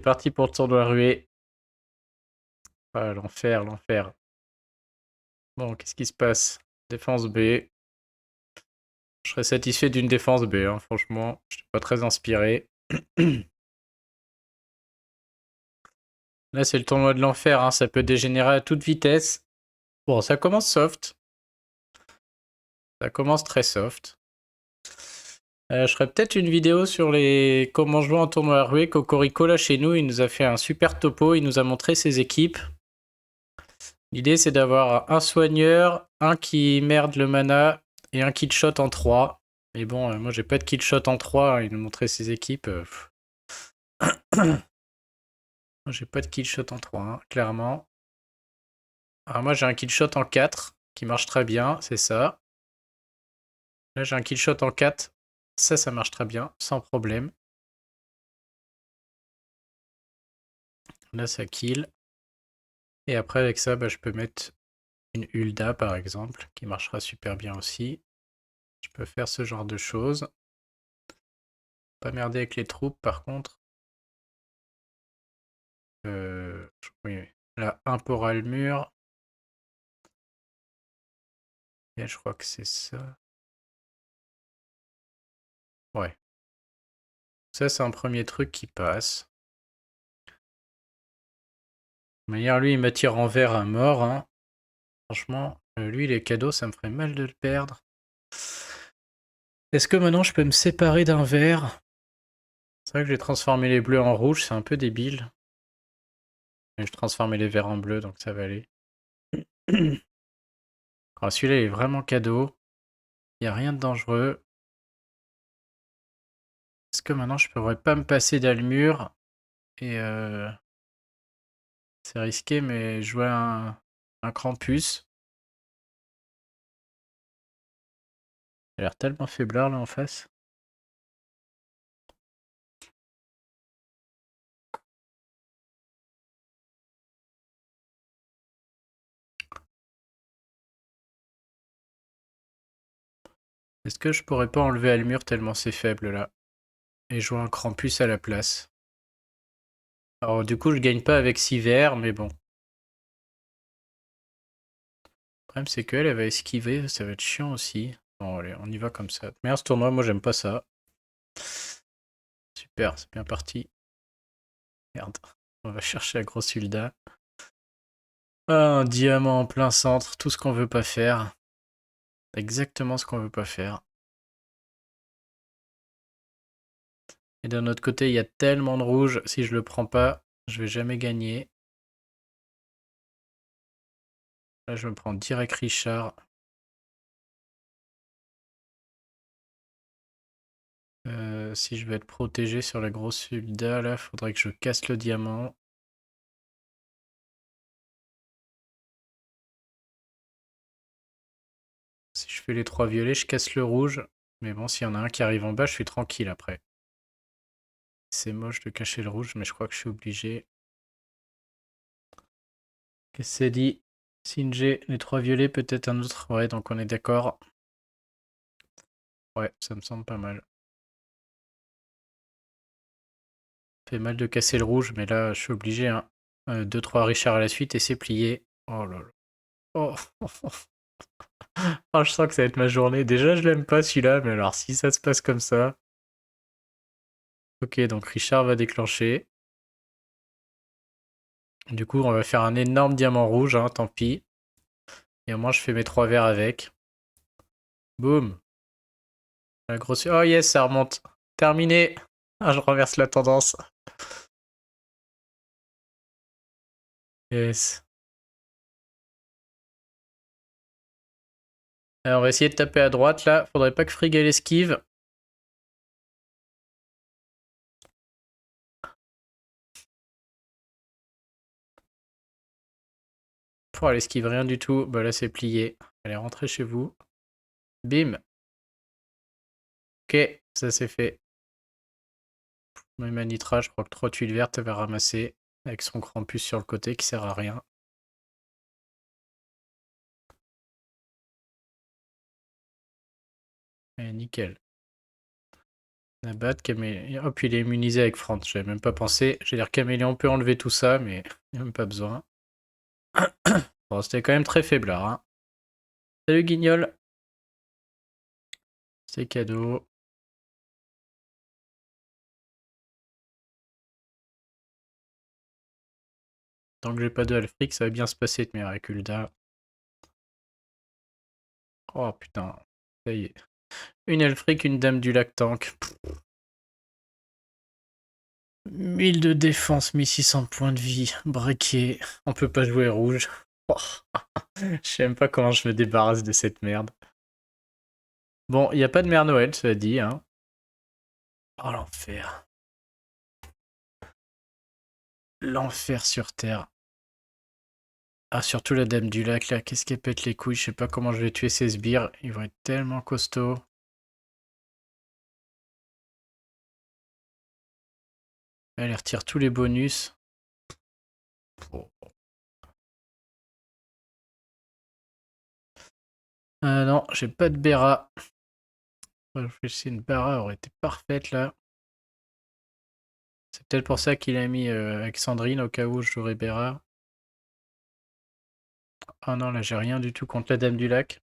C'est parti pour le tournoi ruée. Ah, l'enfer, l'enfer. Bon, qu'est-ce qui se passe? Défense B. Je serais satisfait d'une défense B, hein, franchement. Je suis pas très inspiré. Là, c'est le tournoi de l'enfer, hein, ça peut dégénérer à toute vitesse. Bon, ça commence soft. Ça commence très soft. Je ferais peut-être une vidéo sur les comment jouer en tournoi ruée. Cocorico, là, chez nous, il nous a fait un super topo. Il nous a montré ses équipes. L'idée, c'est d'avoir un soigneur, un qui merde le mana et un kill shot en 3. Mais bon, moi, j'ai pas de kill shot en 3, hein. Il nous montrait ses équipes. Moi, j'ai pas de kill shot en 3, hein, clairement. Alors, moi, j'ai un kill shot en 4 qui marche très bien, c'est ça. Là, j'ai un kill shot en 4. Ça marche très bien, sans problème. Là, ça kill. Et après, avec ça, bah, je peux mettre une Hulda, par exemple, qui marchera super bien aussi. Je peux faire ce genre de choses. Pas merder avec les troupes, par contre. Oui, là, un pour Almur. Et je crois que c'est ça. Ouais. Ça, c'est un premier truc qui passe. De manière, lui, il m'attire en vert à mort, hein. Franchement, lui, les cadeaux, ça me ferait mal de le perdre. Est-ce que maintenant, je peux me séparer d'un vert? C'est vrai que j'ai transformé les bleus en rouge, c'est un peu débile. Mais je transformé les verts en bleu, donc ça va aller. Alors, celui-là, il est vraiment cadeau. Il n'y a rien de dangereux. Est-ce que maintenant, je pourrais pas me passer d'Almur et c'est risqué, mais jouer un Krampus. Il a l'air tellement faiblard là en face. Est-ce que je pourrais pas enlever Almur tellement c'est faible là? Et jouer un Krampus à la place. Alors du coup je gagne pas avec 6 verts, mais bon. Le problème c'est qu'elle elle va esquiver, ça va être chiant aussi. Bon allez, on y va comme ça. Mais ce tournoi, moi j'aime pas ça. Super, c'est bien parti. Merde. On va chercher la grosse Hulda. Ah, un diamant en plein centre, tout ce qu'on veut pas faire. Exactement ce qu'on veut pas faire. Et d'un autre côté, il y a tellement de rouge, si je le prends pas, je vais jamais gagner. Là, je me prends direct Richard. Si je veux être protégé sur la grosse Hulda, là, faudrait que je casse le diamant. Si je fais les 3 violets, je casse le rouge. Mais bon, s'il y en a un qui arrive en bas, je suis tranquille après. C'est moche de cacher le rouge, mais je crois que je suis obligé. Qu'est-ce que c'est dit? Singé, les 3 violets, peut-être un autre. Ouais, donc on est d'accord. Ouais, ça me semble pas mal. Fait mal de casser le rouge, mais là, je suis obligé, hein. 2-3 Richard à la suite et c'est plié. Oh là là. Oh. Oh, je sens que ça va être ma journée. Déjà, je l'aime pas celui-là, mais alors si ça se passe comme ça. Ok, donc Richard va déclencher. Du coup, on va faire un énorme diamant rouge, hein, tant pis. Et au moins, je fais mes 3 verres avec. Boum. La grosse... Oh yes, ça remonte. Terminé. Ah, je renverse la tendance. Yes. Alors, on va essayer de taper à droite, là. Faudrait pas que Frigel esquive. Elle esquive rien du tout. Bah là, c'est plié. Allez, rentrez chez vous. Bim. Ok, ça c'est fait. Même Anitra, je crois que 3 tuiles vertes, elle va ramasser. Avec son Krampus sur le côté qui sert à rien. Et nickel. Nabat, Caméléon. Oh, puis il est immunisé avec France. J'avais même pas pensé. J'allais dire Caméléon peut enlever tout ça, mais il n'y a même pas besoin. Bon, c'était quand même très faiblard. Hein. Salut Guignol. C'est cadeau. Tant que j'ai pas de Alfric, ça va bien se passer de Miraculda. Oh putain. Ça y est. Une Alfric, une Dame du Lac Tank. 1000 de défense, 1600 points de vie. Braqué. On peut pas jouer rouge. Oh. Je sais même pas comment je me débarrasse de cette merde. Bon, il n'y a pas de Mère Noël, ça dit. Hein. Oh l'enfer. L'enfer sur Terre. Ah, surtout la Dame du Lac, là. Qu'est-ce qu'elle pète les couilles? Je sais pas comment je vais tuer ces sbires. Ils vont être tellement costauds. Elle retire tous les bonus. Oh. Non, j'ai pas de Béra. Une Béra aurait été parfaite, là. C'est peut-être pour ça qu'il a mis Alexandrine, au cas où je jouerais Béra. Oh non, là, j'ai rien du tout contre la Dame du Lac.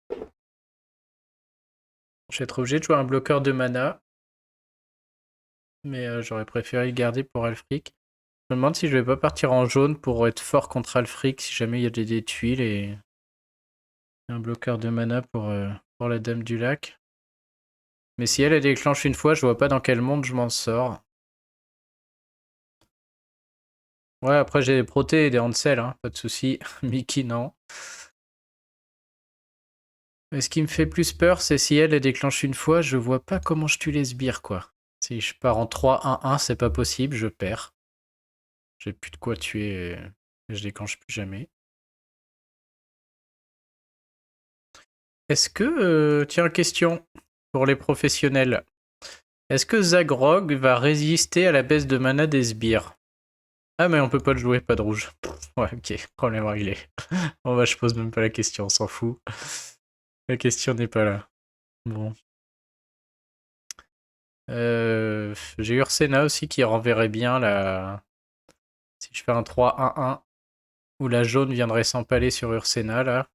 Je vais être obligé de jouer un bloqueur de mana. Mais j'aurais préféré le garder pour Alfric. Je me demande si je vais pas partir en jaune pour être fort contre Alfric si jamais il y a des tuiles et un bloqueur de mana pour la Dame du Lac. Mais si elle déclenche une fois, je vois pas dans quel monde je m'en sors. Ouais, après j'ai des protés et des Hansel, hein, pas de soucis. Mickey, non. Mais ce qui me fait plus peur, c'est si elle déclenche une fois, je vois pas comment je tue les sbires, quoi. Si je pars en 3-1-1, c'est pas possible, je perds. J'ai plus de quoi tuer et je déclenche plus jamais. Est-ce que... tiens, question pour les professionnels. Est-ce que Zagrog va résister à la baisse de mana des sbires? Ah mais on peut pas le jouer, pas de rouge. Ouais, ok, problème réglé. Bon bah je pose même pas la question, on s'en fout. La question n'est pas là. Bon. J'ai Ursena aussi qui renverrait bien la... Si je fais un 3-1-1, où la jaune viendrait s'empaler sur Ursena là.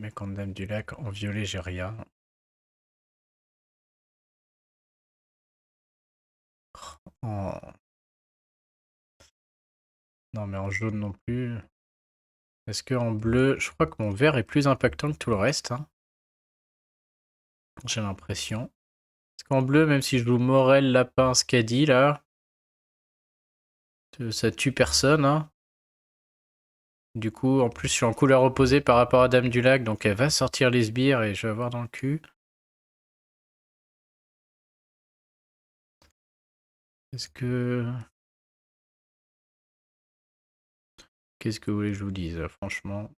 Mais contre Dame du Lac, en violet j'ai rien. En... Non mais en jaune non plus. Est-ce que en bleu, je crois que mon vert est plus impactant que tout le reste. Hein. J'ai l'impression. Parce qu'en bleu, même si je joue Morel, Lapin, Scadi, là, ça tue personne. Hein. Du coup, en plus, je suis en couleur opposée par rapport à Dame du Lac, donc elle va sortir les sbires et je vais avoir dans le cul. Est-ce que... Qu'est-ce que vous voulez que je vous dise, là, franchement?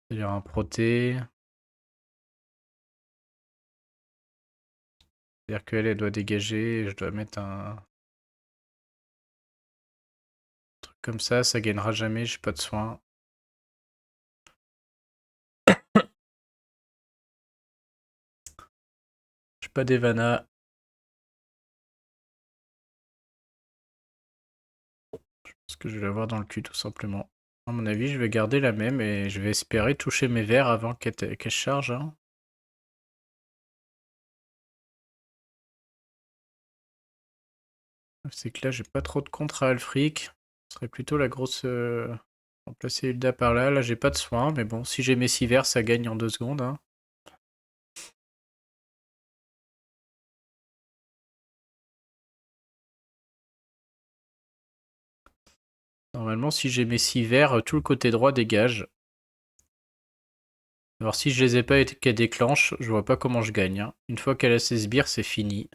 C'est-à-dire un proté. C'est-à-dire qu'elle, elle doit dégager, et je dois mettre un truc comme ça gagnera jamais, j'ai pas de soin. J'ai pas d'Evana. Je pense que je vais l'avoir dans le cul, tout simplement. À mon avis, je vais garder la même et je vais espérer toucher mes verres avant qu'elle charge. Hein. C'est que là, j'ai pas trop de contre à Alfric. Ce serait plutôt la grosse... remplacer Hilda par là. Là, j'ai pas de soin, mais bon, si j'ai mes 6 verres, ça gagne en 2 secondes. Hein. Normalement, si j'ai mes 6 verres, tout le côté droit dégage. Alors si je les ai pas et qu'elle déclenche, je vois pas comment je gagne. Hein. Une fois qu'elle a ses sbires, c'est fini.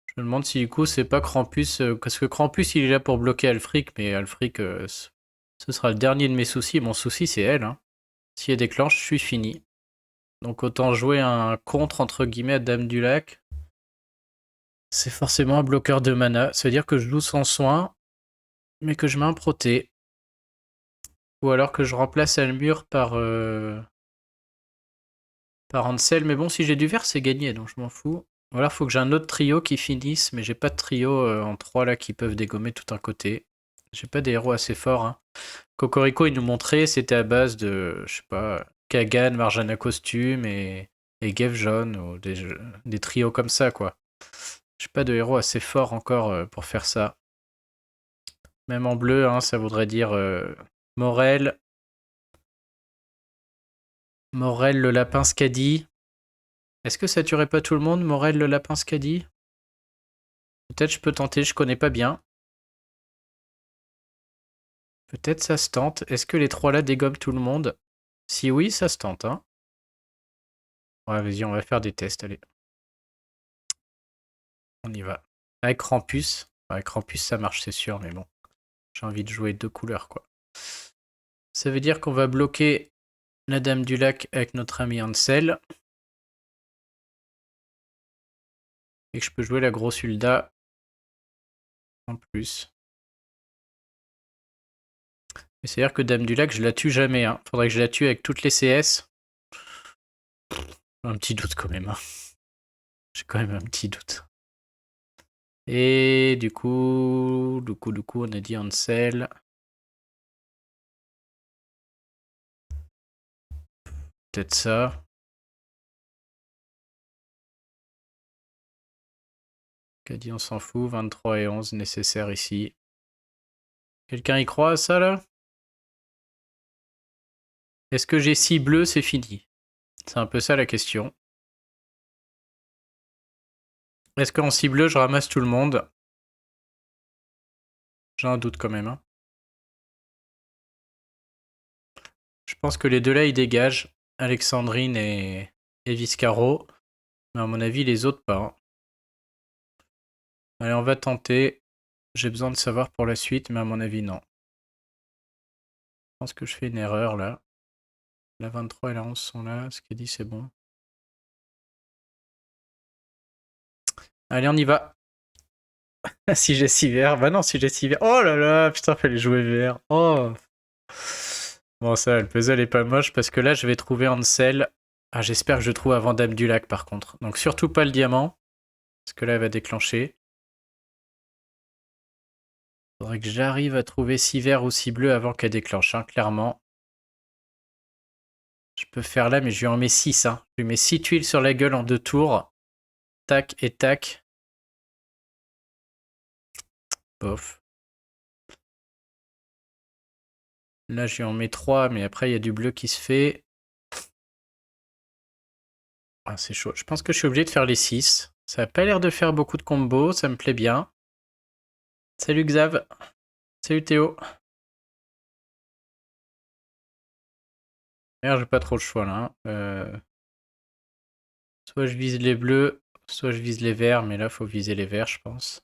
Je me demande si du coup c'est pas Krampus, parce que Krampus il est là pour bloquer Alfric, mais Alfric ce sera le dernier de mes soucis. Mon souci c'est elle. Hein. Si elle déclenche, je suis fini. Donc autant jouer un contre entre guillemets à Dame du Lac. C'est forcément un bloqueur de mana. Ça veut dire que je joue sans soin, mais que je mets un proté. Ou alors que je remplace Almur par Ansel. Mais bon, si j'ai du vert, c'est gagné, donc je m'en fous. Ou alors, faut que j'ai un autre trio qui finisse, mais j'ai pas de trio en 3 là qui peuvent dégommer tout un côté. J'ai pas des héros assez forts. Hein. Cocorico, il nous montrait, c'était à base de, je sais pas, Kagan, Marjana Costume et Gevjon, ou des trios comme ça, quoi. J'ai pas de héros assez forts encore pour faire ça. Même en bleu, hein, ça voudrait dire Morel. Morel le lapin Scadi. Est-ce que ça tuerait pas tout le monde, Morel le lapin Scadi? Peut-être je peux tenter, je connais pas bien. Peut-être ça se tente. Est-ce que les 3 là dégomment tout le monde? Si oui, ça se tente, hein. Ouais, vas-y, on va faire des tests, allez. On y va. Avec Rampus. Avec Rampus, ça marche, c'est sûr, mais bon. J'ai envie de jouer 2 couleurs, quoi. Ça veut dire qu'on va bloquer la Dame du Lac avec notre ami Ansel. Et que je peux jouer la grosse Hulda en plus. Mais c'est-à-dire que Dame du Lac, je la tue jamais. Hein. Faudrait que je la tue avec toutes les CS. Un petit doute quand même. Hein. J'ai quand même un petit doute. Et du coup, on a dit Ansel. Peut-être ça. Qu'a dit on s'en fout. 23 et 11 nécessaires ici. Quelqu'un y croit à ça là? Est-ce que j'ai 6 bleus, c'est fini? C'est un peu ça la question. Est-ce qu'en 6 bleus, je ramasse tout le monde? J'ai un doute quand même. Hein. Je pense que les deux là, ils dégagent. Alexandrine et Viscaro. Mais à mon avis, les autres pas. Hein. Allez, on va tenter. J'ai besoin de savoir pour la suite, mais à mon avis, non. Je pense que je fais une erreur là. La 23 et la 11 sont là. Ce qu'il dit, c'est bon. Allez, on y va. Si j'ai 6 verts. Bah non, si j'ai 6 verts. Oh là là, putain, fallait jouer vert. Oh. Bon, ça, le puzzle est pas moche parce que là, je vais trouver Ansel. Ah, j'espère que je trouve avant Dame du Lac par contre. Donc, surtout pas le diamant. Parce que là, elle va déclencher. Faudrait que j'arrive à trouver 6 verts ou 6 bleus avant qu'elle déclenche, hein, clairement. Je peux faire là, mais je lui en mets 6. Hein. Je lui mets 6 tuiles sur la gueule en 2 tours. Tac et tac. Bof. Là, je lui en mets 3, mais après, il y a du bleu qui se fait. Ah, c'est chaud. Je pense que je suis obligé de faire les 6. Ça n'a pas l'air de faire beaucoup de combos, ça me plaît bien. Salut Xav. Salut Théo. Merde, j'ai pas trop le choix là. Hein. Soit je vise les bleus, soit je vise les verts, mais là, faut viser les verts, je pense.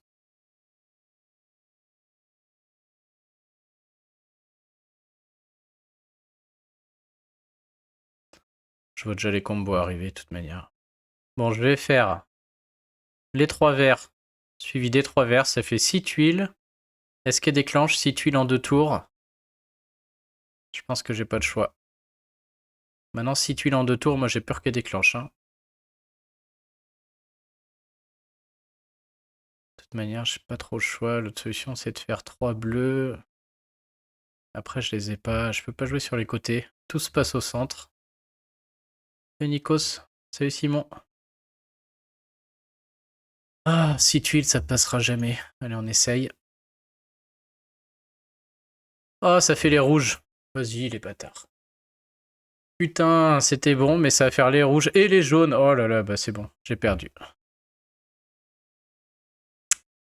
Je vois déjà les combos arriver, de toute manière. Bon, je vais faire les 3 verts, suivi des 3 verts, ça fait 6 tuiles. Est-ce qu'elle déclenche 6 tuiles en 2 tours? Je pense que j'ai pas de choix. Maintenant, 6 tuiles en 2 tours, moi j'ai peur qu'elle déclenche. Hein. De toute manière, j'ai pas trop le choix. L'autre solution, c'est de faire 3 bleus. Après, je les ai pas. Je peux pas jouer sur les côtés. Tout se passe au centre. Salut Nikos. Salut Simon. Ah, 6 tuiles, ça passera jamais. Allez, on essaye. Oh, ça fait les rouges. Vas-y, les bâtards. Putain, c'était bon, mais ça va faire les rouges et les jaunes. Oh là là, bah c'est bon. J'ai perdu.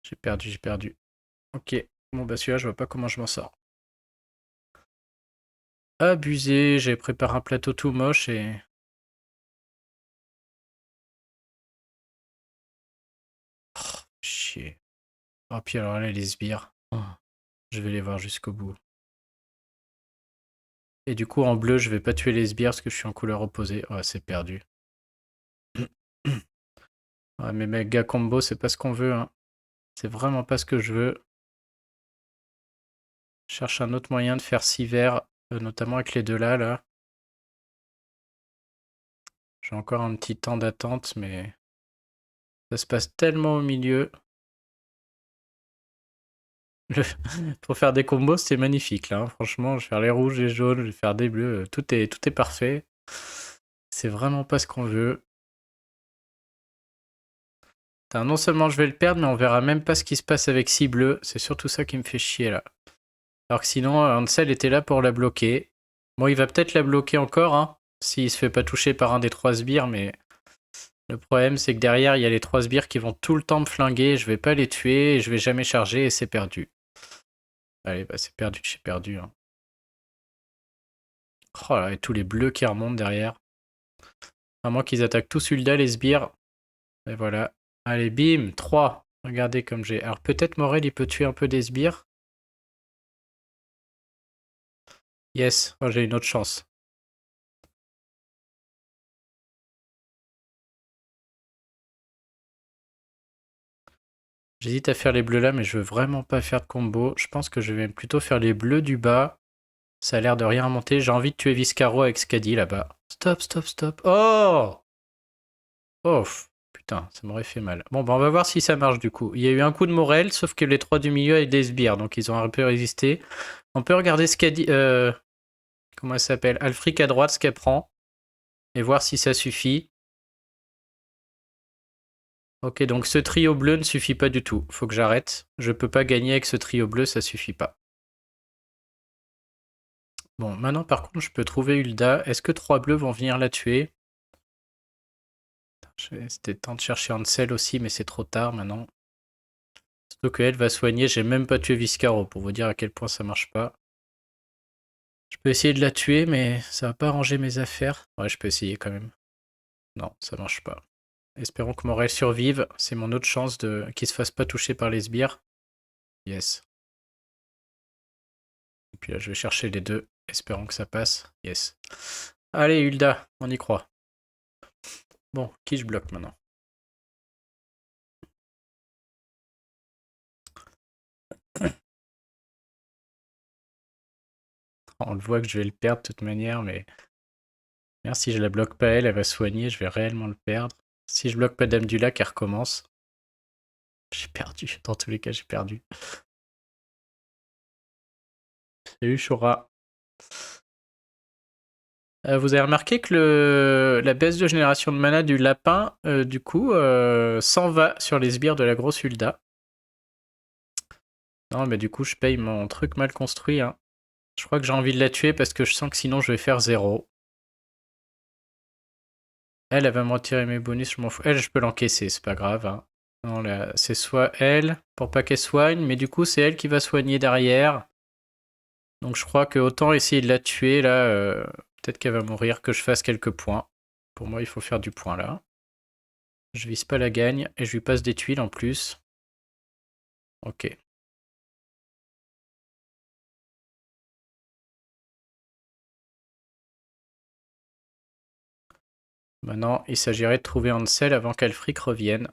J'ai perdu, j'ai perdu. Ok. Bon, bah celui-là, je vois pas comment je m'en sors. Abusé, j'ai préparé un plateau tout moche et... Oh, chier. Oh, puis alors là, les sbires. Oh, je vais les voir jusqu'au bout. Et du coup, en bleu, je vais pas tuer les sbires parce que je suis en couleur opposée. Oh, c'est perdu. Ouais, mais méga combo, c'est pas ce qu'on veut. Hein. C'est vraiment pas ce que je veux. Je cherche un autre moyen de faire 6 verts Notamment avec les deux là. J'ai encore un petit temps d'attente, mais ça se passe tellement au milieu. Pour faire des combos, c'est magnifique là, hein. Franchement, je vais faire les rouges, les jaunes, je vais faire des bleus. Tout est parfait. C'est vraiment pas ce qu'on veut. Putain, non seulement je vais le perdre, mais on verra même pas ce qui se passe avec 6 bleus. C'est surtout ça qui me fait chier là. Alors que sinon, Hansel était là pour la bloquer. Bon, il va peut-être la bloquer encore, hein, s'il se fait pas toucher par un des 3 sbires, mais le problème c'est que derrière, il y a les 3 sbires qui vont tout le temps me flinguer, je vais pas les tuer, et je vais jamais charger et c'est perdu. Allez, bah c'est perdu, j'ai perdu. Hein. Oh là, et tous les bleus qui remontent derrière. À moins qu'ils attaquent tous Hulda, les sbires. Et voilà. Allez, bim, 3. Regardez comme j'ai... Alors peut-être Morel, il peut tuer un peu des sbires. Yes, oh, j'ai une autre chance. J'hésite à faire les bleus là, mais je veux vraiment pas faire de combo. Je pense que je vais plutôt faire les bleus du bas. Ça a l'air de rien remonter. J'ai envie de tuer Viscaro avec Skadi là-bas. Stop, stop, stop. Oh! Oh! Putain, ça m'aurait fait mal. Bon, bah on va voir si ça marche du coup. Il y a eu un coup de Morel, sauf que les 3 du milieu avaient des sbires, donc ils ont un peu résisté. On peut regarder Skadi... comment elle s'appelle? Alfric à droite, ce qu'elle prend. Et voir si ça suffit. Ok, donc ce trio bleu ne suffit pas du tout. Faut que j'arrête. Je peux pas gagner avec ce trio bleu, ça suffit pas. Bon, maintenant par contre, je peux trouver Hulda. Est-ce que 3 bleus vont venir la tuer? C'était temps de chercher Hansel aussi, mais c'est trop tard maintenant. Surtout qu'elle va soigner. J'ai même pas tué Viscaro pour vous dire à quel point ça marche pas. Je peux essayer de la tuer, mais ça va pas arranger mes affaires. Ouais, je peux essayer quand même. Non, ça marche pas. Espérons que Morel survive. C'est mon autre chance de qu'il se fasse pas toucher par les sbires. Yes. Et puis là, je vais chercher les deux. Espérons que ça passe. Yes. Allez, Hulda, on y croit. Bon, qui je bloque maintenant? On le voit que je vais le perdre de toute manière, mais... Merde, si je la bloque pas elle, elle va soigner, je vais réellement le perdre. Si je bloque pas Dame du Lac, elle recommence. J'ai perdu, dans tous les cas, j'ai perdu. Salut, Shura. Vous avez remarqué que la baisse de génération de mana du lapin, du coup, s'en va sur les sbires de la grosse Hulda. Non, mais du coup, je paye mon truc mal construit. Hein. Je crois que j'ai envie de la tuer parce que je sens que sinon je vais faire 0. Elle va me retirer mes bonus, je m'en fous. Elle, je peux l'encaisser, c'est pas grave. Hein. Non, là, c'est soit elle, pour pas qu'elle soigne, mais du coup, c'est elle qui va soigner derrière. Donc je crois que autant essayer de la tuer, là, peut-être qu'elle va mourir, que je fasse quelques points. Pour moi, il faut faire du point, là. Je vise pas la gagne, et je lui passe des tuiles en plus. Ok. Maintenant, il s'agirait de trouver Hansel avant qu'Alfric revienne.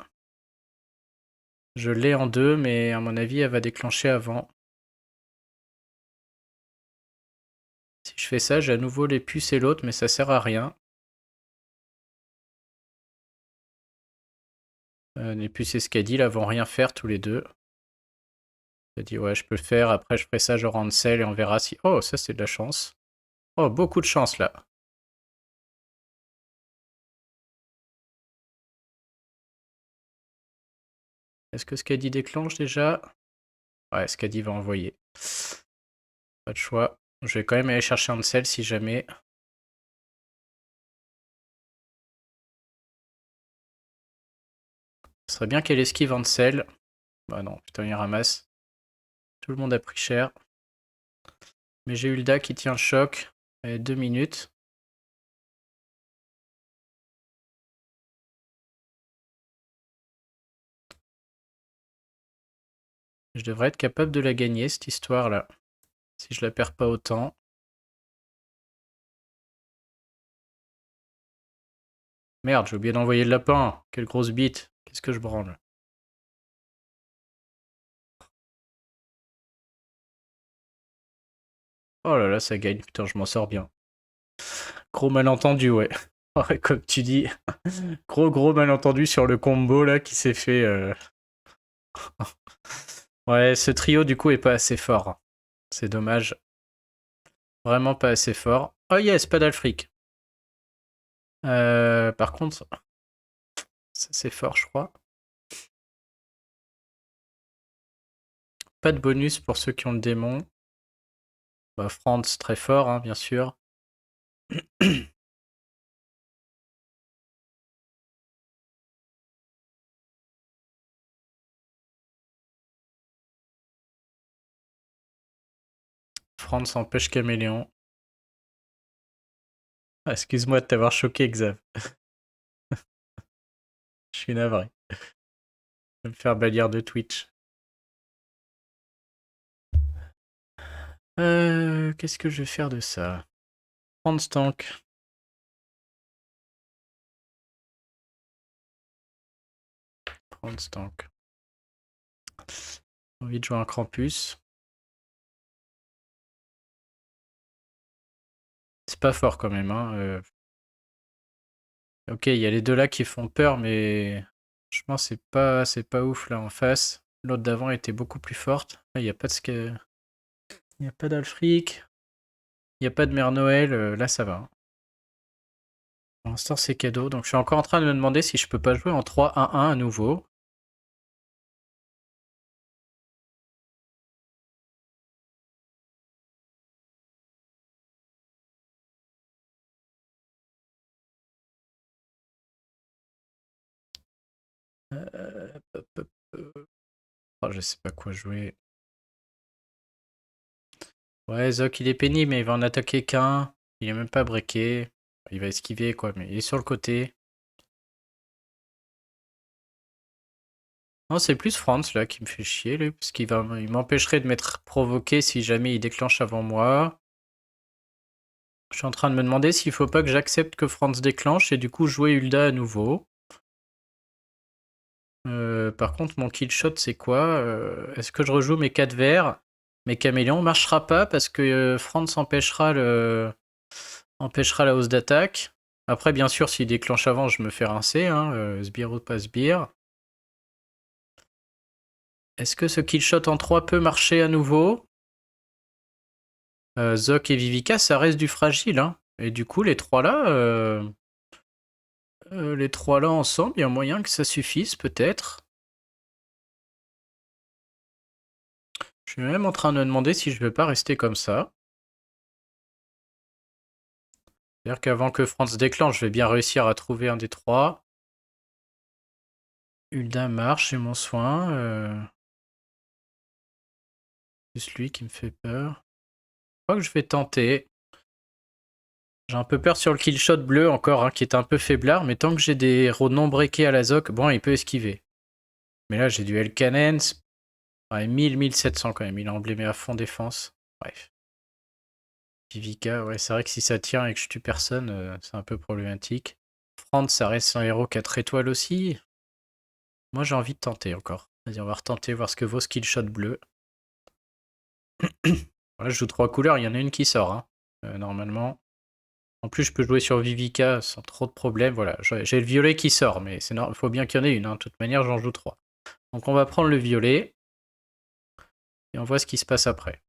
Je l'ai en 2, mais à mon avis, elle va déclencher avant. Si je fais ça, j'ai à nouveau les puces et l'autre, mais ça sert à rien. Les puces et Skadi, là, vont rien faire tous les deux. J'ai dit, ouais, je peux le faire. Après, je ferai ça, je Hansel, et on verra si... Oh, ça, c'est de la chance. Oh, beaucoup de chance, là. Est-ce que Skadi déclenche déjà? Ouais, Skadi va envoyer. Pas de choix. Je vais quand même aller chercher Hansel si jamais. Ce serait bien qu'elle esquive Hansel. Bah non, putain, il ramasse. Tout le monde a pris cher. Mais j'ai Hulda qui tient le choc. Allez, 2 minutes. Je devrais être capable de la gagner, cette histoire-là. Si je la perds pas autant. Merde, j'ai oublié d'envoyer le lapin. Quelle grosse bite. Qu'est-ce que je branle? Oh là là, ça gagne. Putain, je m'en sors bien. Gros malentendu, ouais. Ouais, comme tu dis. Gros malentendu sur le combo là qui s'est fait. Ouais, ce trio du coup est pas assez fort. C'est dommage. Vraiment pas assez fort. Oh yes, pas d'Alfric. Par contre, ça c'est fort, je crois. Pas de bonus pour ceux qui ont le démon. Bah, Franz, très fort, hein, bien sûr. Franz empêche Caméléon. Ah, excuse-moi de t'avoir choqué, Xav. Je suis navré. Je vais me faire bannir de Twitch. Qu'est-ce que je vais faire de ça? Franz tank. Franz tank. J'ai envie de jouer un Krampus. C'est pas fort quand même, hein. Ok, il y a les deux là qui font peur, mais franchement, c'est pas ouf là en face. L'autre d'avant était beaucoup plus forte. Là, il n'y a pas de il y a pas d'Alfric, il n'y a pas de Mère Noël. Là, ça va, hein. Pour l'instant, c'est cadeau. Donc, je suis encore en train de me demander si je peux pas jouer en 3-1-1 à nouveau. Hop, hop, oh, je sais pas quoi jouer. Ouais, Zoc, il est pénible, mais il va en attaquer qu'un. Il est même pas breaké. Il va esquiver, quoi, mais il est sur le côté. Non, c'est plus Franz, là, qui me fait chier, lui, parce il m'empêcherait de m'être provoqué si jamais il déclenche avant moi. Je suis en train de me demander s'il faut pas que j'accepte que Franz déclenche et du coup jouer Hulda à nouveau. Par contre, mon kill shot, c'est quoi? Est-ce que je rejoue mes 4 verts? Mes caméléons marchera pas parce que Franz empêchera la hausse d'attaque. Après, bien sûr, s'il déclenche avant, je me fais rincer, hein, sbire ou pas sbire. Est-ce que ce kill shot en 3 peut marcher à nouveau? Zoc et Vivica, ça reste du fragile, hein. Et du coup, les trois là ensemble, il y a moyen que ça suffise, peut-être. Je suis même en train de me demander si je ne vais pas rester comme ça. C'est-à-dire qu'avant que Franz déclenche, je vais bien réussir à trouver un des trois. Hulda marche, j'ai mon soin. Juste lui qui me fait peur. Je crois que je vais tenter. J'ai un peu peur sur le killshot bleu encore, hein, qui est un peu faiblard, mais tant que j'ai des héros non breakés à la Zoc, bon, il peut esquiver. Mais là, j'ai du Elkanen. Ouais, 1700 quand même, il est emblémé à fond défense. Bref. Vivica, ouais, c'est vrai que si ça tient et que je tue personne, c'est un peu problématique. Franz, ça reste un héros 4 étoiles aussi. Moi, j'ai envie de tenter encore. Vas-y, on va retenter, voir ce que vaut ce killshot bleu. Voilà, je joue 3 couleurs, il y en a une qui sort, hein, normalement. En plus, je peux jouer sur Vivica sans trop de problèmes. Voilà, j'ai le violet qui sort, mais il faut bien qu'il y en ait une, hein. De toute manière, j'en joue 3. Donc on va prendre le violet. Et on voit ce qui se passe après.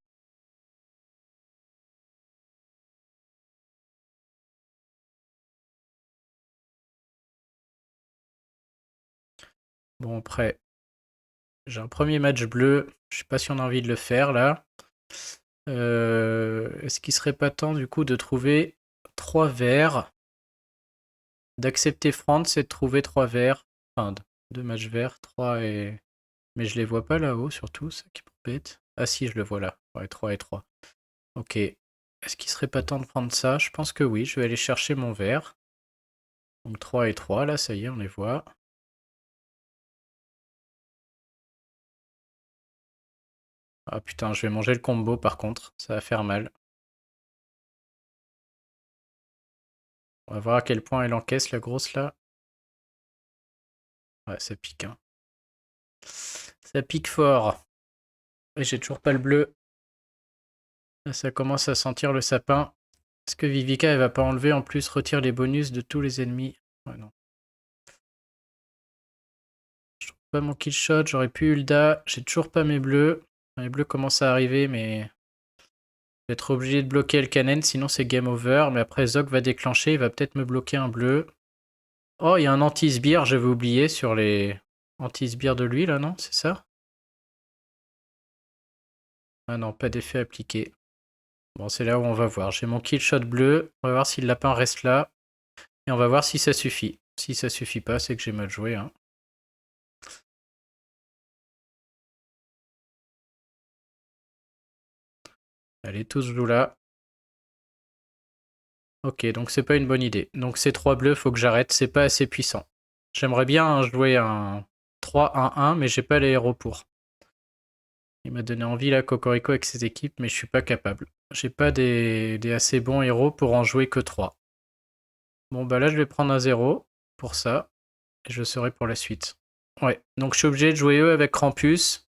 Bon, après, j'ai un premier match bleu. Je sais pas si on a envie de le faire, là. Est-ce qu'il serait pas temps, du coup, de trouver 3 verts, d'accepter Franz et de trouver 3 verts. Enfin, 2 matchs verts, 3 et... Mais je les vois pas là-haut, surtout, ça qui m'embête. Ah si, je le vois là. Ouais, 3 et 3. Ok. Est-ce qu'il serait pas temps de prendre ça? Je pense que oui. Je vais aller chercher mon vert. Donc 3 et 3, là, ça y est, on les voit. Ah putain, je vais manger le combo par contre. Ça va faire mal. On va voir à quel point elle encaisse la grosse là. Ouais, ça pique, hein. Ça pique fort. Et j'ai toujours pas le bleu. Là, ça commence à sentir le sapin. Est-ce que Vivica, elle va pas enlever en plus, retire les bonus de tous les ennemis? Ouais, non. Je trouve pas mon kill shot, j'aurais pu Hulda. J'ai toujours pas mes bleus. Les bleus commencent à arriver, mais je vais être obligé de bloquer El Canen, sinon c'est game over. Mais après, Zog va déclencher, il va peut-être me bloquer un bleu. Oh, il y a un anti-sbire, j'avais oublié sur les anti-sbires de lui, là, non? C'est ça? Ah non, pas d'effet appliqué. Bon, c'est là où on va voir. J'ai mon kill shot bleu. On va voir si le lapin reste là. Et on va voir si ça suffit. Si ça suffit pas, c'est que j'ai mal joué. Hein. Allez, tous jouent là. Ok, donc c'est pas une bonne idée. Donc ces 3 bleus, faut que j'arrête. C'est pas assez puissant. J'aimerais bien jouer un 3-1-1, mais j'ai pas les héros pour. Il m'a donné envie là, Cocorico avec ses équipes, mais je suis pas capable. J'ai pas des assez bons héros pour en jouer que 3. Bon bah là je vais prendre un 0 pour ça. Et je serai pour la suite. Ouais, donc je suis obligé de jouer eux avec Krampus.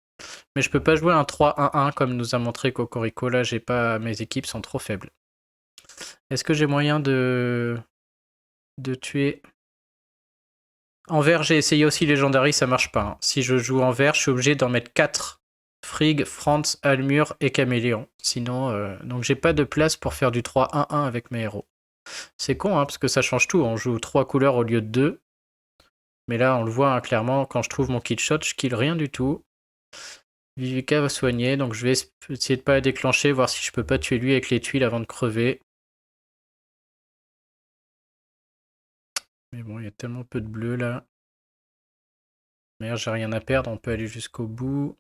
Mais je peux pas jouer un 3-1-1 comme nous a montré Cocorico. Là, j'ai pas. Mes équipes sont trop faibles. Est-ce que j'ai moyen de tuer. En vert, j'ai essayé aussi Legendary, ça marche pas. Hein. Si je joue en vert, je suis obligé d'en mettre 4. Frigg, Franz, Almur et Caméléon. Sinon, donc j'ai pas de place pour faire du 3-1-1 avec mes héros. C'est con, hein, parce que ça change tout. On joue 3 couleurs au lieu de 2. Mais là, on le voit hein, clairement, quand je trouve mon kill shot, je kill rien du tout. Vivica va soigner, donc je vais essayer de pas la déclencher, voir si je peux pas tuer lui avec les tuiles avant de crever. Mais bon, il y a tellement peu de bleu là. Merde, j'ai rien à perdre, on peut aller jusqu'au bout.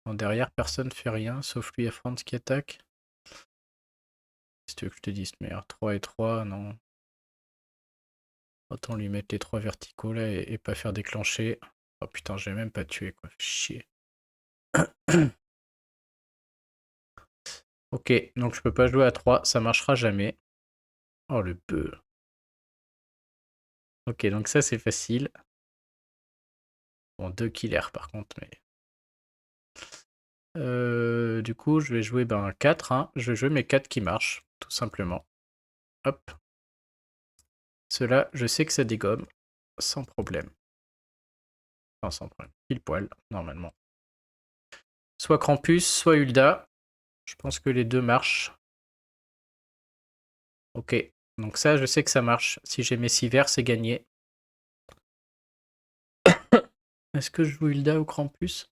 Bon, derrière, personne fait rien, sauf lui et Franz qui attaque. Si tu veux que je te dise, merde, 3 et 3, non. Autant lui mettre les 3 verticaux là et pas faire déclencher. Oh putain, j'ai même pas tué quoi, chier. Ok, donc je peux pas jouer à 3, ça marchera jamais. Oh le bœuf. Ok, donc ça c'est facile. Bon, 2 killers par contre, mais... du coup, je vais jouer ben, 4. Hein. Je vais jouer mes 4 qui marchent, tout simplement. Hop. Ceux-là, je sais que ça dégomme, sans problème. Enfin, sans problème. Pile poil, normalement. Soit Krampus, soit Hulda. Je pense que les deux marchent. Ok. Donc ça, je sais que ça marche. Si j'ai mes 6 verts, c'est gagné. Est-ce que je joue Hulda ou Krampus?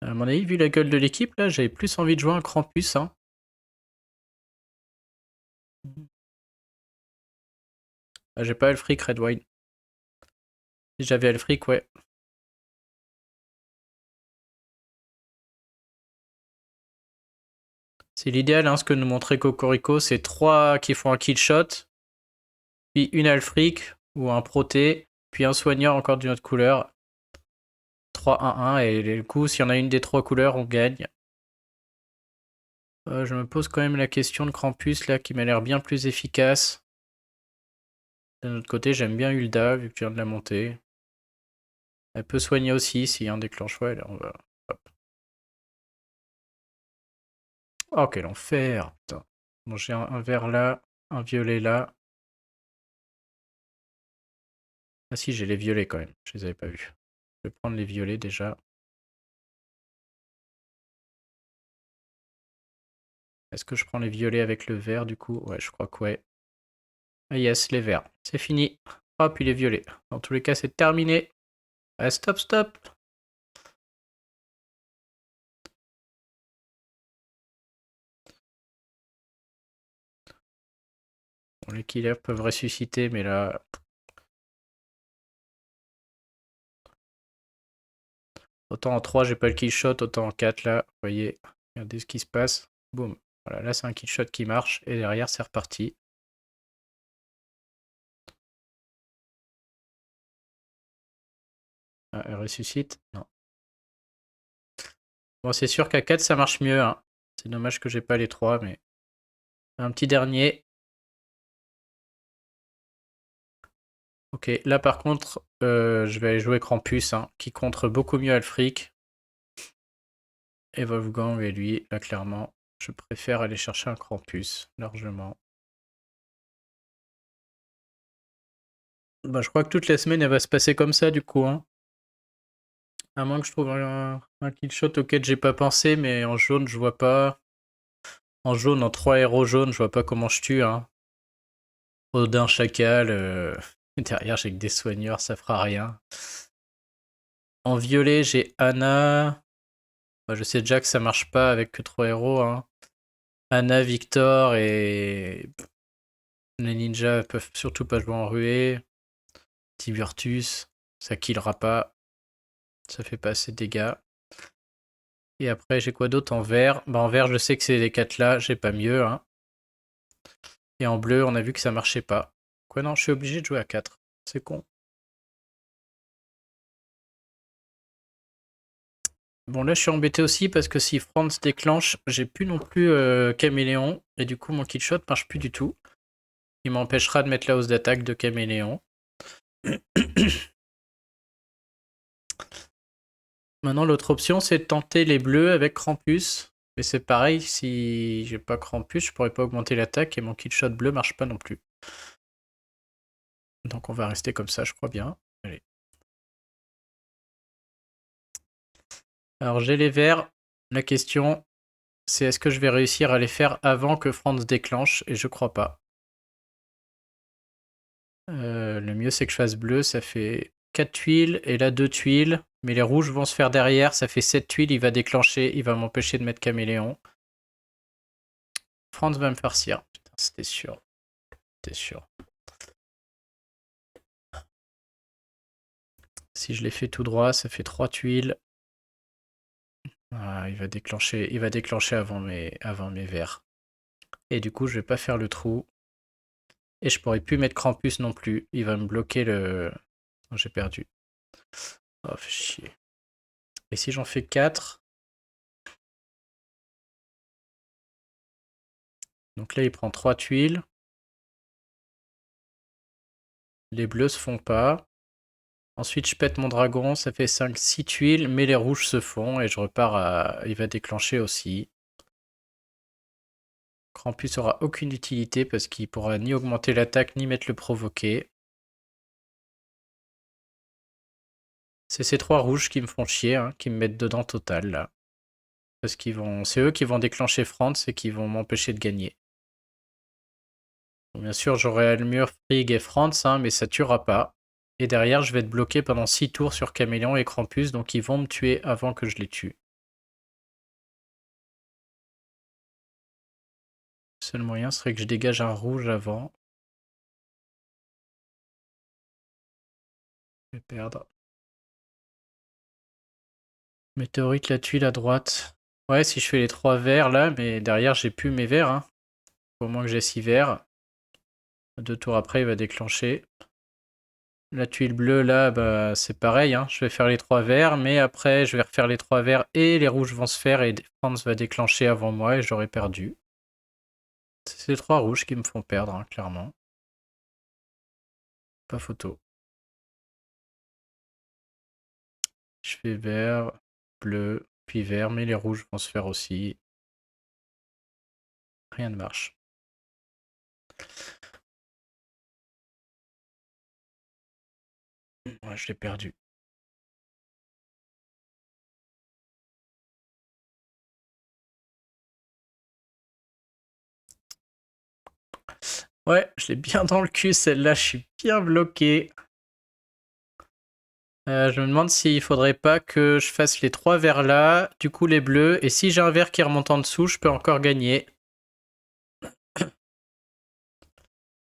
À mon avis, vu la gueule de l'équipe, là, j'avais plus envie de jouer un Krampus. Hein. Ah, j'ai pas Elfric Redwine. Si j'avais Elfric, ouais. C'est l'idéal, hein, ce que nous montrait Cocorico. C'est 3 qui font un kill shot, puis une Alfric ou un Proté, puis un soigneur encore d'une autre couleur. 3-1-1, et du coup, s'il y en a une des 3 couleurs, on gagne. Je me pose quand même la question de Krampus, là, qui m'a l'air bien plus efficace. D'un autre côté, j'aime bien Hulda, vu que je viens de la monter. Elle peut soigner aussi, s'il y a un déclenche. Ouais, là, on va... Hop. Oh, quel enfer, putain. Bon, j'ai un vert là, un violet là. Ah si, j'ai les violets quand même, je les avais pas vus. Je vais prendre les violets déjà. Est-ce que je prends les violets avec le vert du coup? Ouais, je crois que ouais. Ah yes, les verts. C'est fini. Oh, puis les violets. Dans tous les cas, c'est terminé. Ah, stop, stop. Bon, les killers peuvent ressusciter, mais là... Autant en 3, j'ai pas le kill shot, autant en 4, là, vous voyez, regardez ce qui se passe. Boum. Voilà, là, c'est un kill shot qui marche, et derrière, c'est reparti. Ah, elle ressuscite? Non. Bon, c'est sûr qu'à 4, ça marche mieux. Hein. C'est dommage que j'ai pas les 3, mais... Un petit dernier. Ok, là par contre, je vais aller jouer Krampus, hein, qui contre beaucoup mieux Alfric. Et Wolfgang, et lui, là clairement, je préfère aller chercher un Krampus, largement. Bah, je crois que toute la semaine, elle va se passer comme ça, du coup. Hein. À moins que je trouve un killshot auquel j'ai pas pensé, mais en jaune, je vois pas. En jaune, en 3 héros jaunes, je vois pas comment je tue. Hein. Odin, Chacal, derrière, j'ai que des soigneurs, ça fera rien. En violet, j'ai Anna. Bah, je sais déjà que ça marche pas avec que 3 héros. Hein. Anna, Victor et les ninjas peuvent surtout pas jouer en ruée. Tiburtus, ça killera pas. Ça fait pas assez de dégâts. Et après, j'ai quoi d'autre en vert? Bah, en vert, je sais que c'est les 4 là, j'ai pas mieux. Hein. Et en bleu, on a vu que ça marchait pas. Quoi, non, je suis obligé de jouer à 4. C'est con. Bon, là, je suis embêté aussi parce que si Franz déclenche, j'ai plus non plus Caméléon. Et du coup, mon killshot marche plus du tout. Il m'empêchera de mettre la hausse d'attaque de Caméléon. Maintenant, l'autre option, c'est de tenter les bleus avec Krampus. Mais c'est pareil, si j'ai pas Krampus, je pourrais pas augmenter l'attaque et mon killshot bleu marche pas non plus. Donc on va rester comme ça, je crois bien. Allez. Alors j'ai les verts. La question, c'est est-ce que je vais réussir à les faire avant que Franz déclenche? Et je crois pas. Le mieux, c'est que je fasse bleu. Ça fait 4 tuiles et là 2 tuiles. Mais les rouges vont se faire derrière. Ça fait 7 tuiles. Il va déclencher. Il va m'empêcher de mettre Caméléon. Franz va me farcir. Putain, c'était sûr. C'était sûr. Si je les fais tout droit, ça fait 3 tuiles. Ah, il va déclencher avant mes verts. Et du coup, je vais pas faire le trou. Et je pourrais plus mettre Krampus non plus. Il va me bloquer le... Oh, j'ai perdu. Oh, fait chier. Et si j'en fais 4? Donc là, il prend 3 tuiles. Les bleus se font pas. Ensuite, je pète mon dragon. Ça fait 5-6 tuiles. Mais les rouges se font. Et je repars à... Il va déclencher aussi. Krampus aura aucune utilité parce qu'il pourra ni augmenter l'attaque ni mettre le provoquer. C'est ces 3 rouges qui me font chier, hein, qui me mettent dedans total là. Parce qu'ils vont. C'est eux qui vont déclencher Franz et qui vont m'empêcher de gagner. Bon, bien sûr, j'aurai Almur, Frigg et Franz, hein, mais ça tuera pas. Et derrière, je vais être bloqué pendant 6 tours sur Caméléon et Krampus, donc ils vont me tuer avant que je les tue. Le seul moyen serait que je dégage un rouge avant. Je vais perdre. Météorite, la tuile à droite. Ouais, si je fais les 3 verts là, mais derrière, j'ai plus mes verts. Hein. Au moins que j'ai 6 verts. 2 tours après, il va déclencher. La tuile bleue, là, bah, c'est pareil. Hein. Je vais faire les 3 verts, mais après, je vais refaire les 3 verts et les rouges vont se faire et Franz va déclencher avant moi et j'aurai perdu. C'est les 3 rouges qui me font perdre, hein, clairement. Pas photo. Je fais vert, bleu, puis vert, mais les rouges vont se faire aussi. Rien ne marche. Ouais, je l'ai perdu. Ouais, je l'ai bien dans le cul, celle-là, je suis bien bloqué. Je me demande s'il faudrait pas que je fasse les 3 verts là, du coup les bleus, et si j'ai un vert qui remonte en dessous, je peux encore gagner.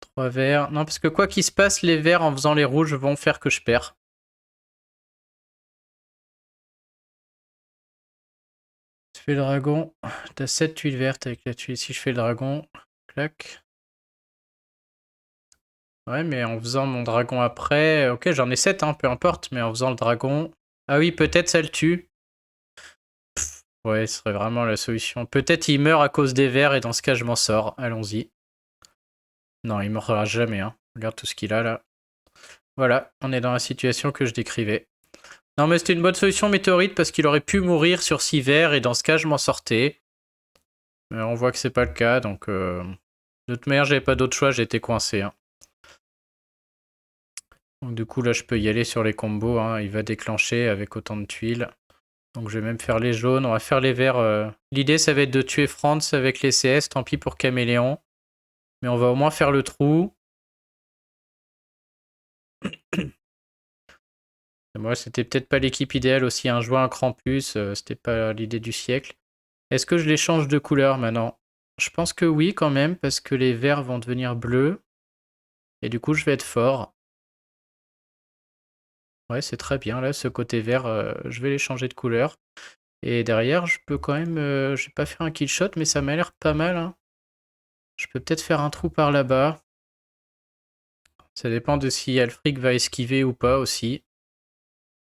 3 verts. Non, parce que quoi qu'il se passe, les verts en faisant les rouges vont faire que je perds. Tu fais le dragon, t'as 7 tuiles vertes avec la tuile. Si je fais le dragon, clac. Ouais, mais en faisant mon dragon après... Ok, j'en ai 7, hein, peu importe, mais en faisant le dragon... Ah oui, peut-être ça le tue. Ouais, ce serait vraiment la solution. Peut-être il meurt à cause des verts et dans ce cas, je m'en sors. Allons-y. Non, il mourra jamais, hein. Regarde tout ce qu'il a, là. Voilà, on est dans la situation que je décrivais. Non, mais c'était une bonne solution météorite parce qu'il aurait pu mourir sur 6 verres et dans ce cas, je m'en sortais. Mais on voit que c'est pas le cas, donc de toute manière, j'avais pas d'autre choix, j'étais coincé. Hein. Donc du coup, là, je peux y aller sur les combos. Hein. Il va déclencher avec autant de tuiles. Donc je vais même faire les jaunes, on va faire les verts. L'idée, ça va être de tuer Franz avec les CS, tant pis pour Caméléon. Mais on va au moins faire le trou. Moi, c'était peut-être pas l'équipe idéale aussi, un joueur un cran plus, c'était pas l'idée du siècle. Est-ce que je les change de couleur maintenant? Je pense que oui quand même, parce que les verts vont devenir bleus. Et du coup, je vais être fort. Ouais, c'est très bien, là, ce côté vert, je vais les changer de couleur. Et derrière, je peux quand même... je vais pas faire un kill shot, mais ça m'a l'air pas mal. Hein. Je peux peut-être faire un trou par là-bas. Ça dépend de si Alfric va esquiver ou pas aussi.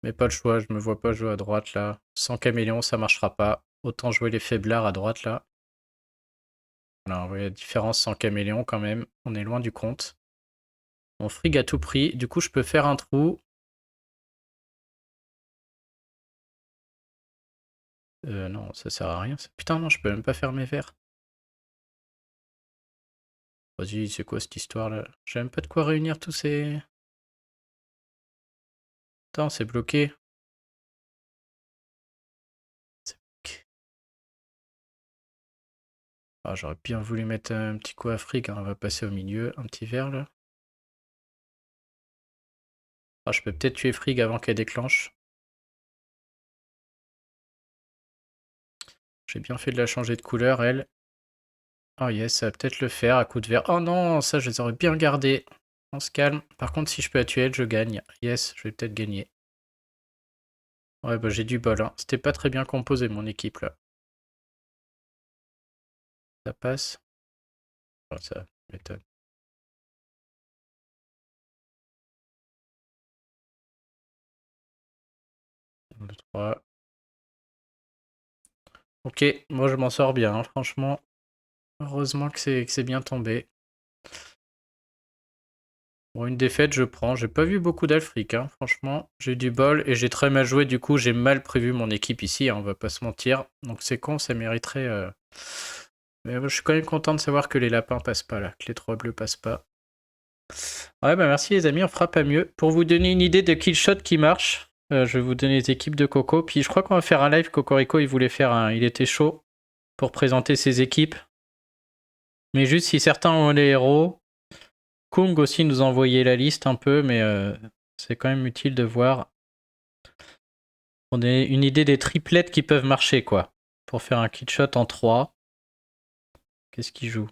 Mais pas le choix, je me vois pas jouer à droite là. Sans caméléon, ça marchera pas. Autant jouer les faiblards à droite là. Voilà, on voit la différence sans caméléon quand même. On est loin du compte. On frig à tout prix. Du coup, je peux faire un trou. Non, ça sert à rien. Putain, non, je peux même pas faire mes verres. Vas-y, c'est quoi cette histoire là? J'ai même pas de quoi réunir tous ces... Attends, c'est bloqué. C'est bloqué. Ah, j'aurais bien voulu mettre un petit coup à fric. Hein. On va passer au milieu. Un petit verre là. Ah, je peux peut-être tuer Frigg avant qu'elle déclenche. J'ai bien fait de la changer de couleur, elle. Oh yes, ça va peut-être le faire à coup de verre. Oh non, ça je les aurais bien gardés. On se calme. Par contre, si je peux la tuer elle, je gagne. Yes, je vais peut-être gagner. Ouais, bah j'ai du bol. Hein. C'était pas très bien composé, mon équipe, là. Ça passe. Oh, ça m'étonne. Le 3. Ok, moi je m'en sors bien, hein, franchement. Heureusement que c'est bien tombé. Bon, une défaite, je prends. J'ai pas vu beaucoup d'Alfric, hein. Franchement. J'ai eu du bol et j'ai très mal joué. Du coup, j'ai mal prévu mon équipe ici, hein, on va pas se mentir. Donc c'est con, ça mériterait... Mais je suis quand même content de savoir que les lapins passent pas là, que les 3 bleus passent pas. Ouais, bah merci les amis, on fera pas mieux. Pour vous donner une idée de kill shot qui marche, je vais vous donner les équipes de Coco. Puis je crois qu'on va faire un live. Cocorico, il voulait faire un... Il était chaud pour présenter ses équipes. Mais juste si certains ont les héros... Kung aussi nous a envoyé la liste un peu, mais c'est quand même utile de voir. On a une idée des triplettes qui peuvent marcher, quoi. Pour faire un kill shot en 3. Qu'est-ce qu'il joue?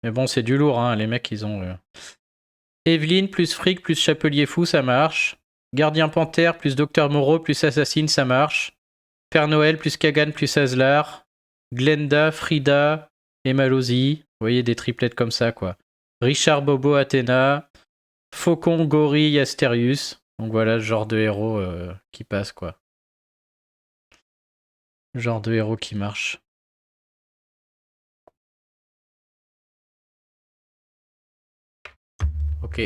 Mais bon, c'est du lourd, hein. Les mecs, ils ont... Evelyne plus Frick plus Chapelier Fou, ça marche. Gardien Panthère plus Docteur Moreau plus Assassine, ça marche. Père Noël plus Kagan plus Azlar. Glenda, Frida et Malozzi. Vous voyez, des triplettes comme ça, quoi. Richard, Bobo, Athéna. Faucon, Gorille, Asterius. Donc voilà le genre de héros qui passe, quoi. Le genre de héros qui marche. Ok.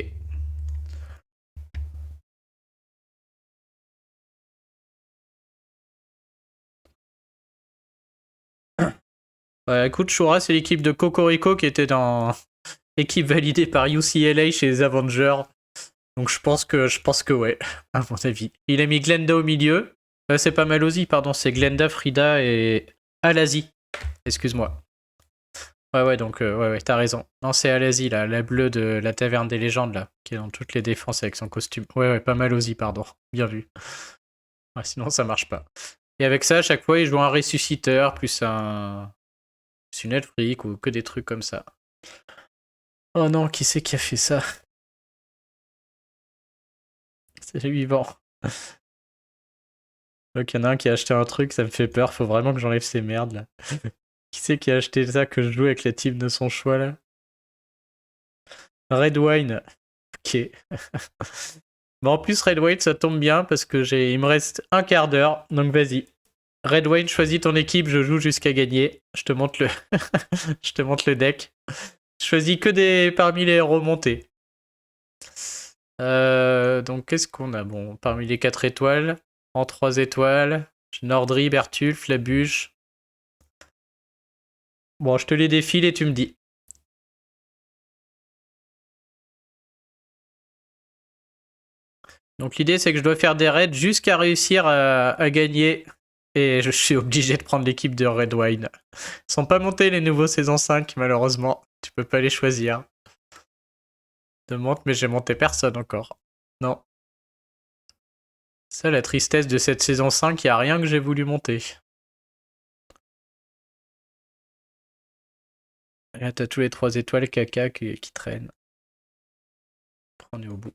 Ouais, écoute, Shura, c'est l'équipe de Cocorico qui était dans équipe validée par UCLA chez les Avengers. Donc je pense que ouais, à mon avis. Il a mis Glenda au milieu. C'est pas Malozzi, pardon, c'est Glenda, Frida et Alazi. Excuse-moi. Ouais, donc ouais, t'as raison. Non, c'est Alazi, là, la bleue de la taverne des légendes, là, qui est dans toutes les défenses avec son costume. Ouais, pas Malozzi, pardon. Bien vu. Ouais, sinon, ça marche pas. Et avec ça, à chaque fois, il joue un ressusciteur, plus une Elfric ou que des trucs comme ça. Oh non, qui c'est qui a fait ça? C'est le vivant. Donc il y en a un qui a acheté un truc, ça me fait peur, faut vraiment que j'enlève ces merdes là. Qui c'est qui a acheté ça que je joue avec la team de son choix là? Red Wine. Ok. Bon en plus Red Wine ça tombe bien parce que il me reste un quart d'heure, donc vas-y. Redwine, choisis ton équipe, je joue jusqu'à gagner. Je te montre le, je te montre le deck. Je choisis que des parmi les remontés. Donc qu'est-ce qu'on a? Bon, parmi les 4 étoiles, en 3 étoiles, Nordry, Bertulf, la bûche. Bon, je te les défile et tu me dis. Donc l'idée c'est que je dois faire des raids jusqu'à réussir à gagner. Et je suis obligé de prendre l'équipe de Redwine. Ils sont pas montés les nouveaux saison 5 malheureusement. Tu peux pas les choisir. De monte, mais j'ai monté personne encore. Non. Ça la tristesse de cette saison 5, il n'y a rien que j'ai voulu monter. Et là t'as tous les 3 étoiles caca qui traînent. On est au bout.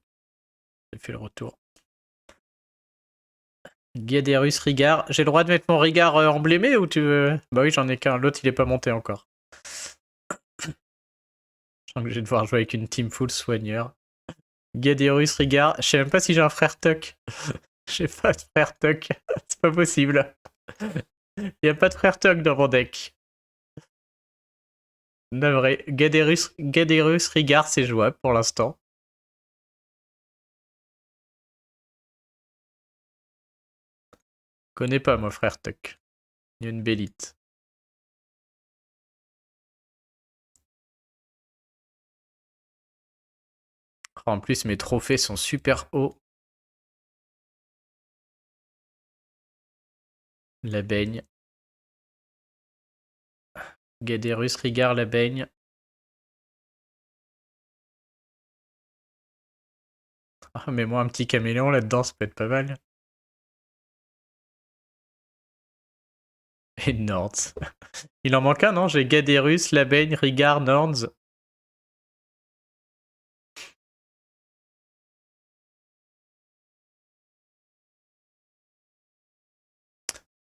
J'ai fait le retour. Gaderus Rigard. J'ai le droit de mettre mon Rigard emblémé ou tu veux? Bah oui, j'en ai qu'un. L'autre, il est pas monté encore. Je sens que je vais devoir jouer avec une team full soigneur. Gaderus Rigard. Je sais même pas si j'ai un frère Tuck. J'ai pas de frère Tuck. C'est pas possible. Il y a pas de frère Tuck dans mon deck. Navré. Gaderus Rigard, c'est jouable pour l'instant. Connais pas, mon frère Tuck. Il y a une bélite. Oh, en plus, mes trophées sont super hauts. La baigne. Gaderus Rigard, la baigne. Ah, mais moi, un petit caméléon là-dedans, ça peut être pas mal. Et Nords. Il en manque un, non? J'ai Gaderus, Labaigne, Rigard, Nords.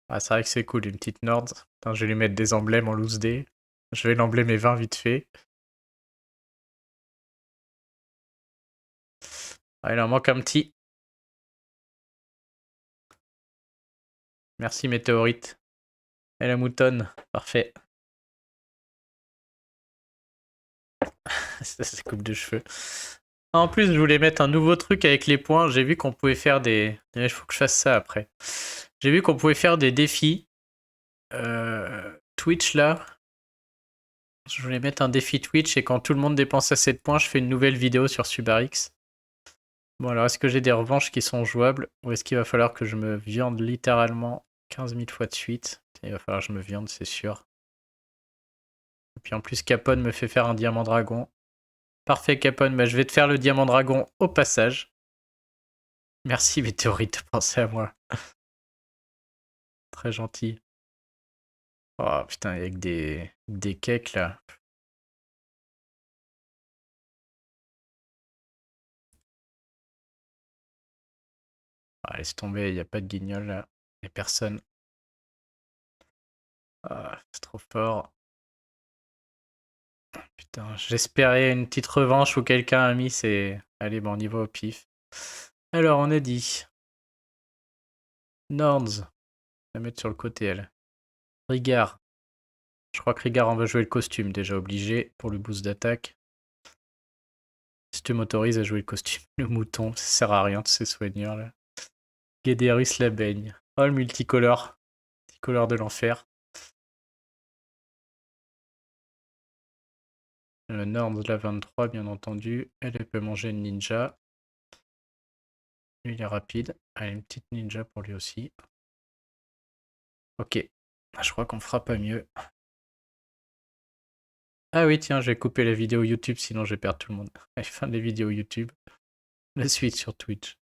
Ah, c'est vrai que c'est cool, une petite Nords. Attends, je vais lui mettre des emblèmes en loose day. Je vais l'emblémer 20 vite fait. Ah, il en manque un petit. Merci, Météorite. Et la moutonne. Parfait. C'est coupe de cheveux. En plus, je voulais mettre un nouveau truc avec les points. J'ai vu qu'on pouvait faire des... Il faut que je fasse ça après. J'ai vu qu'on pouvait faire des défis. Twitch, là. Je voulais mettre un défi Twitch et quand tout le monde dépense assez de points, je fais une nouvelle vidéo sur Subarix. Bon, alors est-ce que j'ai des revanches qui sont jouables ou est-ce qu'il va falloir que je me viande littéralement 15 000 fois de suite? Il va falloir que je me viande, c'est sûr. Et puis en plus, Capone me fait faire un diamant dragon. Parfait, Capone, bah, je vais te faire le diamant dragon au passage. Merci, Météorite, de penser à moi. Très gentil. Oh putain, avec des cakes là. Ah, laisse tomber, il n'y a pas de guignol là. Il n'y a personne. Ah, c'est trop fort. Putain, j'espérais une petite revanche où quelqu'un a mis ses... Allez, bon, on y va au pif. Alors, on a dit... Norns. La mettre sur le côté, elle. Rigard. Je crois que Rigard, on va jouer le costume, déjà obligé, pour le boost d'attaque. Si tu m'autorises à jouer le costume. Le mouton, ça sert à rien, de ces soigneurs, là. Gaderus la baigne. Oh, le multicolore. Multicolore de l'enfer. Norns, la 23, bien entendu. Elle peut manger une ninja. Lui, il est rapide. Allez, une petite ninja pour lui aussi. Ok. Je crois qu'on fera pas mieux. Ah oui, tiens, je vais couper la vidéo YouTube, sinon je vais perdre tout le monde. Allez, fin de la vidéo YouTube. La suite sur Twitch.